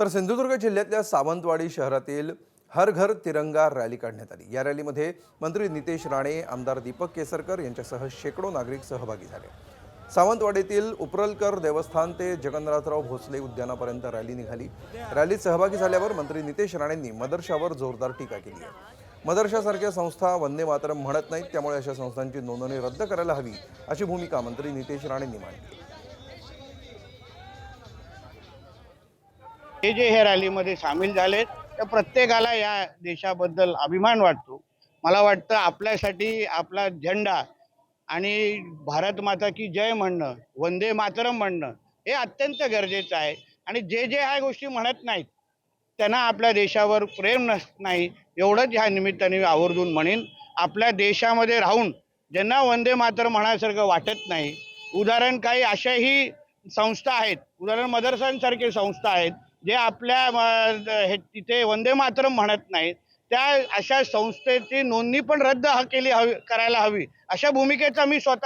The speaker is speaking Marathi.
तर सिंधुदुर्ग जिल्ह्यातल्या सावंतवाडी शहरातील हर घर तिरंगा रॅली काढण्यात आली। या रॅलीमध्ये मंत्री नितेश राणे, आमदार दीपक केसरकर यांच्यासह शेकडो नागरिक सहभागी झाले। सावंतवाडीतील उपरलकर देवस्थान ते जगन्नाथराव भोसले उद्यानापर्यंत रॅली निघाली। रॅलीत सहभागी झाल्यावर मंत्री नितेश राणेंनी मदरशावर जोरदार टीका केली आहे। मदरशासारख्या संस्था वंदे मातरम म्हणत नाहीत, त्यामुळे अशा संस्थांची नोंदणी रद्द करायला हवी, अशी भूमिका मंत्री नितेश राणेंनी मांडली। हे रॅलीमध्ये सामील झालेत त्या प्रत्येकाला या देशाबद्दल अभिमान वाटतो। मला वाटतं आपल्यासाठी आपला झेंडा आणि भारत माता की जय म्हणणं, वंदे मातरम म्हणणं हे अत्यंत गरजेचं आहे। आणि जे ह्या गोष्टी म्हणत नाहीत त्यांना आपल्या देशावर प्रेम नाही, एवढंच ह्या निमित्ताने आवर्जून म्हणेन। आपल्या देशामध्ये राहून ज्यांना वंदे मातरम म्हणायसारखं वाटत नाही, उदाहरण काही अशाही संस्था आहेत, उदाहरण मदरसांसारखे संस्था आहेत जे आपल्या तिथे वंदे मातरम म्हणत नाहीत, त्या अशा संस्थेची नोंदणी पण रद्द करायला हवी, अशा भूमिकेचा मी स्वतः